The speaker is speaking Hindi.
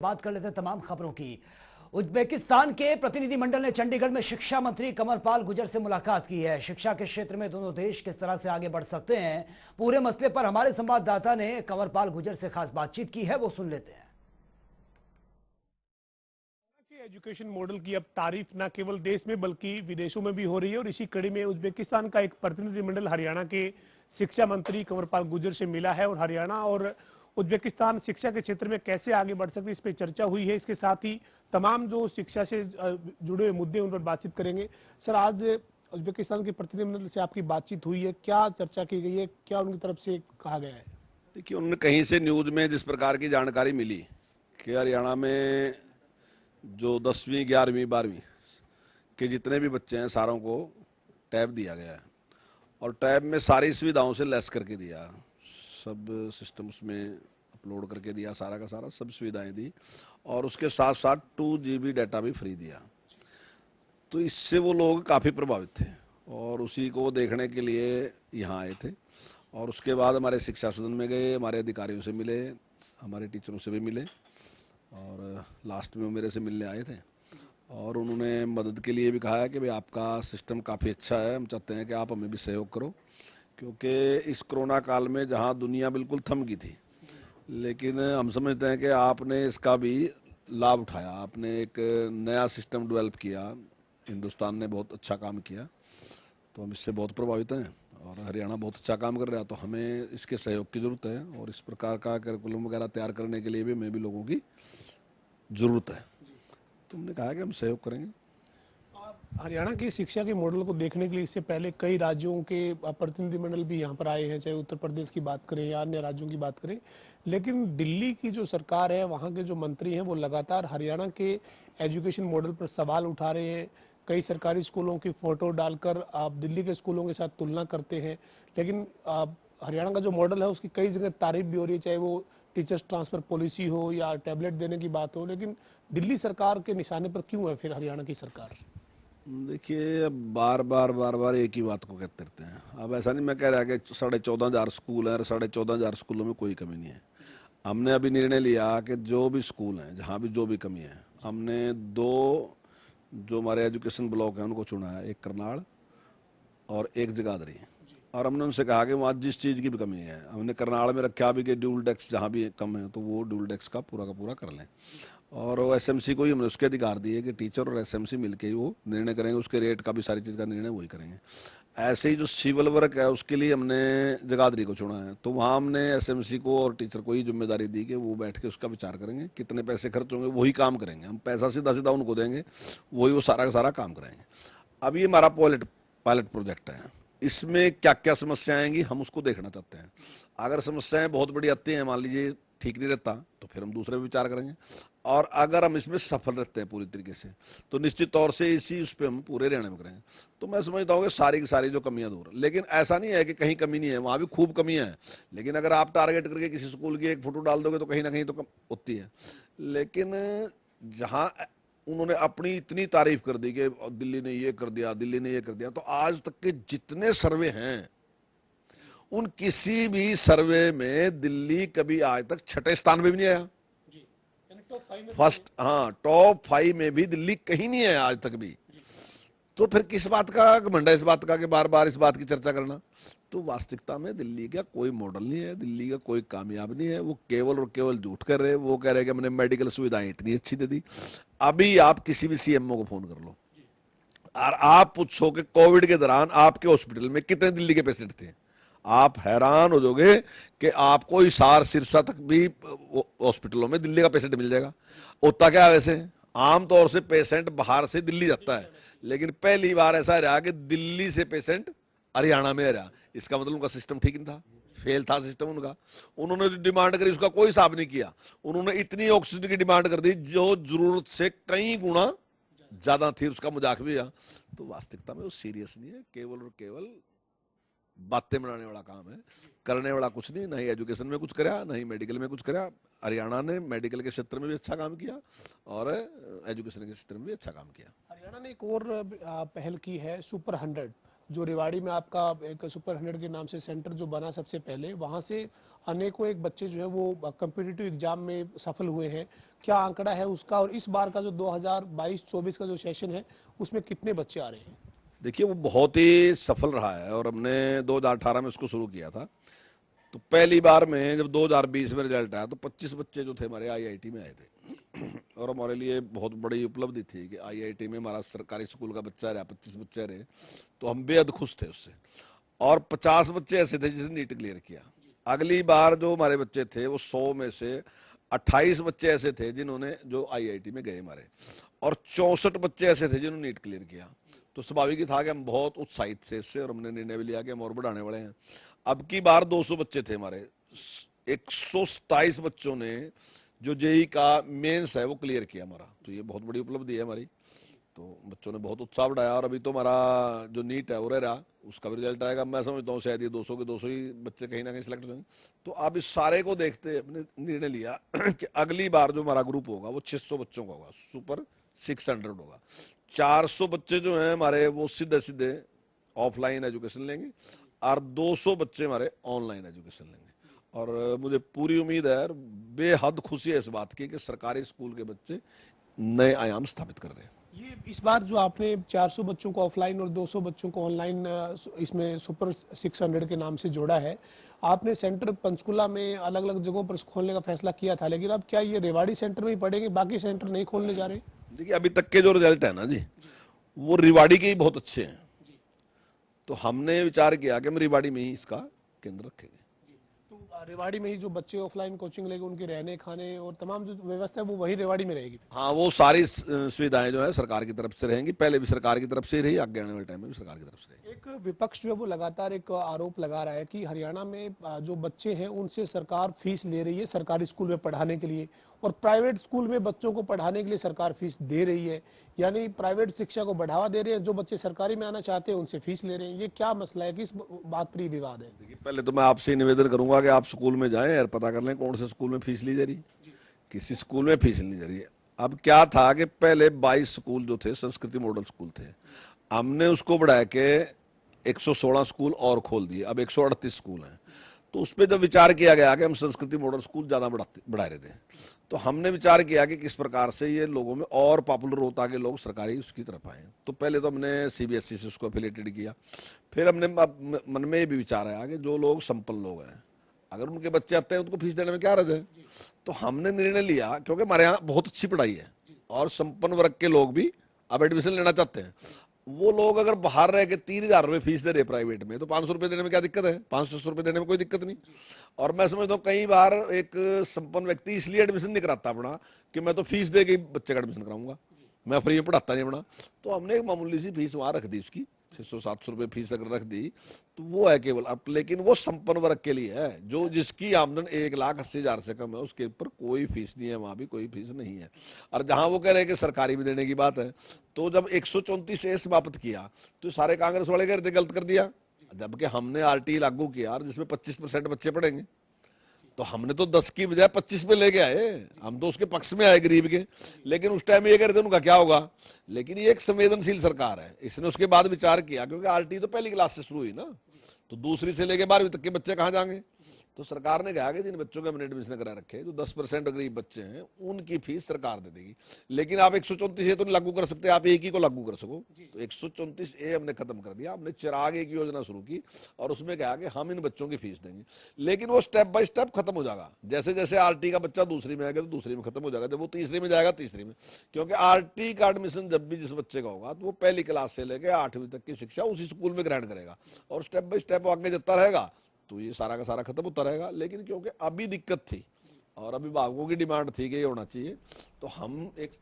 बात कर लेते हैं तमाम खबरों की। उज्बेकिस्तान के प्रतिनिधिमंडल ने चंडीगढ़ में शिक्षा मंत्री कंवरपाल गुर्जर से मुलाकात की है। शिक्षा के क्षेत्र में दोनों देश किस तरह से आगे बढ़ सकते हैं, पूरे मसले पर हमारे संवाददाता ने कंवरपाल गुर्जर से खास बातचीत की है, वो सुन लेते हैं। एजुकेशन मॉडल की अब तारीफ न केवल देश में बल्कि विदेशों में भी हो रही है और इसी कड़ी में उज्बेकिस्तान का एक प्रतिनिधिमंडल हरियाणा के शिक्षा मंत्री कंवरपाल गुर्जर से मिला है और हरियाणा और उज्बेकिस्तान शिक्षा के क्षेत्र में कैसे आगे बढ़ सकते इस पर चर्चा हुई है। इसके साथ ही तमाम जो शिक्षा से जुड़े हुए मुद्दे उन पर बातचीत करेंगे। सर, आज उज्बेकिस्तान के प्रतिनिधिमंडल से आपकी बातचीत हुई है, क्या चर्चा की गई है, क्या उनकी तरफ से कहा गया है? देखिए, उन्होंने कहीं से न्यूज में जिस प्रकार की जानकारी मिली कि हरियाणा में जो 10वीं 11वीं 12वीं के जितने भी बच्चे हैं सारों को टैब दिया गया है और टैब में सारी सुविधाओं से लेस करके दिया, सब सिस्टम उसमें अपलोड करके दिया, सारा का सारा सब सुविधाएं दी और उसके साथ साथ 2 GB डाटा भी फ्री दिया। तो इससे वो लोग काफ़ी प्रभावित थे और उसी को देखने के लिए यहाँ आए थे और उसके बाद हमारे शिक्षा सदन में गए, हमारे अधिकारियों से मिले, हमारे टीचरों से भी मिले और लास्ट में वो मेरे से मिलने आए थे और उन्होंने मदद के लिए भी कहा है कि भाई आपका सिस्टम काफ़ी अच्छा है, हम चाहते हैं कि आप हमें भी सहयोग करो, क्योंकि इस कोरोना काल में जहां दुनिया बिल्कुल थम गई थी, लेकिन हम समझते हैं कि आपने इसका भी लाभ उठाया, आपने एक नया सिस्टम डेवलप किया, हिंदुस्तान ने बहुत अच्छा काम किया, तो हम इससे बहुत प्रभावित हैं और हरियाणा बहुत अच्छा काम कर रहा है, तो हमें इसके सहयोग की ज़रूरत है और इस प्रकार का करिकुलम वगैरह तैयार करने के लिए भी हमें भी लोगों की ज़रूरत है। तो हमने कहा कि हम सहयोग करेंगे। हरियाणा की शिक्षा के मॉडल को देखने के लिए इससे पहले कई राज्यों के प्रतिनिधिमंडल भी यहाँ पर आए हैं, चाहे उत्तर प्रदेश की बात करें या अन्य राज्यों की बात करें, लेकिन दिल्ली की जो सरकार है, वहाँ के जो मंत्री हैं, वो लगातार हरियाणा के एजुकेशन मॉडल पर सवाल उठा रहे हैं। कई सरकारी स्कूलों की फ़ोटो डालकर आप दिल्ली के स्कूलों के साथ तुलना करते हैं, लेकिन हरियाणा का जो मॉडल है उसकी कई जगह तारीफ भी हो रही है, चाहे वो टीचर्स ट्रांसफ़र पॉलिसी हो या टैबलेट देने की बात हो, लेकिन दिल्ली सरकार के निशाने पर क्यों है फिर हरियाणा की सरकार? देखिए, अब बार बार एक ही बात को कहते रहते हैं। अब ऐसा नहीं मैं कह रहा कि 14,500 स्कूल हैं और 14,500 स्कूलों में कोई कमी नहीं है। हमने अभी निर्णय लिया कि जो भी स्कूल हैं, जहाँ भी जो भी कमी है, हमने 2 जो हमारे एजुकेशन ब्लॉक हैं उनको चुना है, एक करनाल और एक जगाधरी, और हमने उनसे कहा कि वहाँ जिस चीज़ की भी कमी है, हमने करनाल में रखा भी कि ड्यूल डेस्क जहाँ भी कम है तो वो ड्यूल डेस्क का पूरा कर लें और एसएमसी को ही हमने उसके अधिकार दिए कि टीचर और एसएमसी मिलके ही वो निर्णय करेंगे, उसके रेट का भी सारी चीज़ का निर्णय वही करेंगे। ऐसे ही जो सिविल वर्क है उसके लिए हमने जगाधरी को चुना है, तो वहाँ हमने एसएमसी को और टीचर को ही जिम्मेदारी दी कि वो बैठ के उसका विचार करेंगे, कितने पैसे खर्च होंगे वही काम करेंगे, हम पैसा सीधा सीधा उनको देंगे, वही वो सारा का सारा काम कराएंगे। अब ये हमारा पायलट प्रोजेक्ट है, इसमें क्या क्या समस्याएं आएंगी हम उसको देखना चाहते हैं। अगर समस्याएं बहुत बड़ी आती हैं, मान लीजिए ठीक नहीं रहता, तो फिर हम दूसरे विचार करेंगे, और अगर हम इसमें सफल रहते हैं पूरी तरीके से तो निश्चित तौर से इसी उस पर हम पूरे रहने में करेंगे। तो मैं समझता हूँ कि सारी की सारी जो कमियां दूर, लेकिन ऐसा नहीं है कि कहीं कमी नहीं है, वहाँ भी खूब कमियां हैं, लेकिन अगर आप टारगेट करके किसी स्कूल की एक फोटो डाल दोगे तो कहीं ना कहीं तो कम होती है। लेकिन जहाँ उन्होंने अपनी इतनी तारीफ कर दी कि दिल्ली ने ये कर दिया, दिल्ली ने ये कर दिया, तो आज तक के जितने सर्वे हैं उन किसी भी सर्वे में दिल्ली कभी आज तक 6ठे स्थान पे भी नहीं आया। फर्स्ट, हाँ, टॉप 5 में भी दिल्ली कहीं नहीं है आज तक भी। तो फिर किस बात का घमंड है इस बात का कि बार बार इस बात की चर्चा करना? तो वास्तविकता में दिल्ली का कोई मॉडल नहीं है, दिल्ली का कोई कामयाब नहीं है, वो केवल और केवल झूठ कर रहे हैं। वो कह रहे हैं कि हमने मेडिकल सुविधाएं इतनी अच्छी दे दी। अभी आप किसी भी सीएमओ को फोन कर लो और आप पूछो कि कोविड के दौरान आपके हॉस्पिटल में कितने दिल्ली के पेशेंट थे, आप हैरान हो जाओगे कि आपको हिसार सिरसा तक भी हॉस्पिटलों में दिल्ली का पेशेंट मिल जाएगा। होता क्या है वैसे, आमतौर से पेशेंट बाहर से दिल्ली जाता है, लेकिन पहली बार ऐसा रहा कि दिल्ली से पेशेंट हरियाणा में रहा। इसका मतलब उनका सिस्टम ठीक नहीं था, फेल था सिस्टम उनका। उन्होंने जो डिमांड करी उसका कोई हिसाब नहीं किया, उन्होंने इतनी ऑक्सीजन की डिमांड कर दी जो जरूरत से कई गुना ज्यादा थी, उसका मजाक भी है। तो वास्तविकता में वो सीरियस नहीं है, केवल और केवल बातें बनाने वाला काम है, करने वाला कुछ नहीं। नहीं एजुकेशन में कुछ करा, नहीं मेडिकल में कुछ करा। हरियाणा ने मेडिकल के क्षेत्र में भी अच्छा काम किया और एजुकेशन के क्षेत्र में भी अच्छा काम किया। हरियाणा ने एक और पहल की है, सुपर 100। जो रेवाड़ी में आपका एक सुपर 100 के नाम से सेंटर जो बना सबसे पहले, वहाँ से अनेकों एक बच्चे जो है वो कम्पिटिटिव एग्जाम में सफल हुए हैं, क्या आंकड़ा है उसका? और इस बार का जो 2022-24 का जो सेशन है उसमें कितने बच्चे आ रहे हैं? देखिए वो बहुत ही सफल रहा है और हमने 2018 में इसको शुरू किया था। तो पहली बार में जब 2020 में रिजल्ट आया तो 25 बच्चे जो थे हमारे आईआईटी में आए थे और हमारे लिए बहुत बड़ी उपलब्धि थी कि आईआईटी में हमारा सरकारी स्कूल का बच्चा रहा, 25 बच्चे रहे, तो हम बेहद खुश थे उससे। और 50 बच्चे ऐसे थे जिसने नीट क्लियर किया। अगली बार जो हमारे बच्चे थे वो 100 में से 28 बच्चे ऐसे थे जिन्होंने जो आईआईटी में गए हमारे, और 64 बच्चे ऐसे थे जिन्होंने नीट क्लियर किया। तो स्वाभाविक ही था कि हम बहुत उत्साहित थे इससे और हमने निर्णय भी लिया कि हम और बढ़ाने वाले हैं। अब की बार 200 बच्चे थे हमारे, 127 बच्चों ने जो जेई का मेंस है वो क्लियर किया हमारा। तो ये बहुत बड़ी उपलब्धि है हमारी। तो बच्चों ने बहुत उत्साह बढ़ाया और अभी तो हमारा जो नीट है उरे रहा, उसका भी रिजल्ट आएगा। मैं समझता हूँ शायद ये 200 के 200 ही बच्चे कहीं ना कहीं सिलेक्ट होंगे। तो अब इस सारे को देखते हमने निर्णय लिया कि अगली बार जो हमारा ग्रुप होगा वो 600 बच्चों का होगा, सुपर 600 होगा। 400 बच्चे जो हैं हमारे वो सीधे सीधे ऑफलाइन एजुकेशन लेंगे और 200 बच्चे हमारे ऑनलाइन एजुकेशन लेंगे। और मुझे पूरी उम्मीद है और बेहद खुशी है इस बात की कि सरकारी स्कूल के बच्चे नए आयाम स्थापित कर रहे हैं। ये इस बार जो आपने 400 बच्चों को ऑफलाइन और 200 बच्चों को ऑनलाइन इसमें सुपर 600 के नाम से जोड़ा है, आपने सेंटर पंचकुला में अलग अलग जगहों पर खोलने का फैसला किया था, लेकिन अब क्या ये रेवाड़ी सेंटर में ही पड़ेंगे, बाकी सेंटर नहीं खोलने जा रहे? देखिए अभी तक के जो रिजल्ट है ना जी, वो रिवाड़ी के ही बहुत अच्छे हैं। तो हमने विचार किया कि हम रिवाड़ी में ही इसका केंद्र रखेंगे। तो रेवाड़ी में ही जो बच्चे ऑफलाइन कोचिंग लेंगे उनके रहने खाने और तमाम जो व्यवस्था है वो वही रेवाड़ी में रहेगी? हाँ, वो सारी सुविधाएं जो है सरकार की तरफ से रहेंगी। पहले भी सरकार की तरफ से ही रही, आगे आने वाले टाइम में भी सरकार की तरफ से रहेगी। एक विपक्ष जो है वो लगातार एक आरोप लगा रहा है कि हरियाणा में जो बच्चे हैं उनसे सरकार फीस ले रही है सरकारी स्कूल में पढ़ाने के लिए, और प्राइवेट स्कूल में बच्चों को पढ़ाने के लिए सरकार फीस दे रही है, यानी प्राइवेट शिक्षा को बढ़ावा दे रही है। जो बच्चे सरकारी में आना चाहते हैं उनसे फीस ले रहे हैं। ये क्या मसला है, किस बात पर ये विवाद है? देखिए पहले तो मैं आपसे निवेदन करूंगा कि आप स्कूल में जाएं और पता कर लें कौन से स्कूल में फीस ली जा रही है। किसी स्कूल में फीस नहीं ली जा रही है। अब क्या था कि पहले 22 स्कूल जो थे संस्कृति मॉडल स्कूल थे, हमने उसको बढ़ा के 116 स्कूल और खोल दिए, अब 138 स्कूल हैं। तो उस पर जब विचार किया गया कि हम संस्कृति मॉडल स्कूल ज़्यादा बढ़ा रहे थे, तो हमने विचार किया कि किस प्रकार से ये लोगों में और पॉपुलर होता कि लोग सरकारी उसकी तरफ आए। तो पहले तो हमने सीबीएसई से उसको एफिलेटेड किया। फिर हमने मन में ये भी विचार आया कि जो लोग संपन्न लोग हैं, अगर उनके बच्चे आते हैं उनको फीस देने में क्या हर्ज है। तो हमने निर्णय लिया, क्योंकि हमारे यहाँ बहुत अच्छी पढ़ाई है और संपन्न वर्ग के लोग भी अब एडमिशन लेना चाहते हैं। वो लोग अगर बाहर रह के 3,000 रुपये फीस दे रहे प्राइवेट में, तो 500 रुपये देने में क्या दिक्कत है? 500 रुपये देने में कोई दिक्कत नहीं। और मैं समझता हूँ कई बार एक संपन्न व्यक्ति इसलिए एडमिशन नहीं कराता अपना कि मैं तो फीस दे के बच्चे का एडमिशन कराऊंगा, मैं फ्री में पढ़ाता नहीं अपना। तो हमने एक मामूली सी फीस वहाँ रख दी, उसकी 600-700 रुपये फीस अगर रख दी तो वो है केवल। अब लेकिन वो संपन्न वर्ग के लिए है, जो जिसकी आमदन 1,80,000 से कम है उसके ऊपर कोई फीस नहीं है, वहाँ भी कोई फीस नहीं है। और जहाँ वो कह रहे हैं कि सरकारी में देने की बात है, तो जब 134A समाप्त किया तो सारे कांग्रेस वाले कहते गलत कर दिया, जबकि हमने आरटी लागू किया जिसमें 25% बच्चे पढ़ेंगे। तो हमने तो 10 की बजाय 25 पे लेके आए, हम तो उसके पक्ष में आए गरीब के। लेकिन उस टाइम ये कह रहे थे उनका क्या होगा। लेकिन ये एक संवेदनशील सरकार है, इसने उसके बाद विचार किया, क्योंकि आरटी तो पहली क्लास से शुरू हुई ना, तो दूसरी से लेके 12वीं तक के बच्चे कहाँ जाएंगे। तो सरकार ने कहा कि जिन बच्चों के हमने एडमिशन करा रखे, जो 10% गरीब बच्चे हैं, उनकी फीस सरकार दे देगी। लेकिन आप 134A तो नहीं लागू कर सकते, आप एक ही को लागू कर सको। तो 134A हमने खत्म कर दिया। हमने चिराग एक योजना शुरू की और उसमें कहा कि हम इन बच्चों की फीस देंगे। लेकिन वो स्टेप बाय स्टेप खत्म हो जाएगा। जैसे जैसे आरटी का बच्चा दूसरी में आएगा तो दूसरी में खत्म हो जाएगा, जब वो तीसरी में जाएगा तीसरी में। क्योंकि आरटी का एडमिशन जब भी जिस बच्चे का होगा तो वो पहली क्लास से लेकर 8वीं तक की शिक्षा उसी स्कूल में ग्रहण करेगा और स्टेप बाय स्टेप आगे जाता रहेगा। तो ये सारा का सारा खत्म होता रहेगा। लेकिन क्योंकि अभी दिक्कत थी और अभिभावकों की डिमांड थी कि ये होना चाहिए, तो हम एक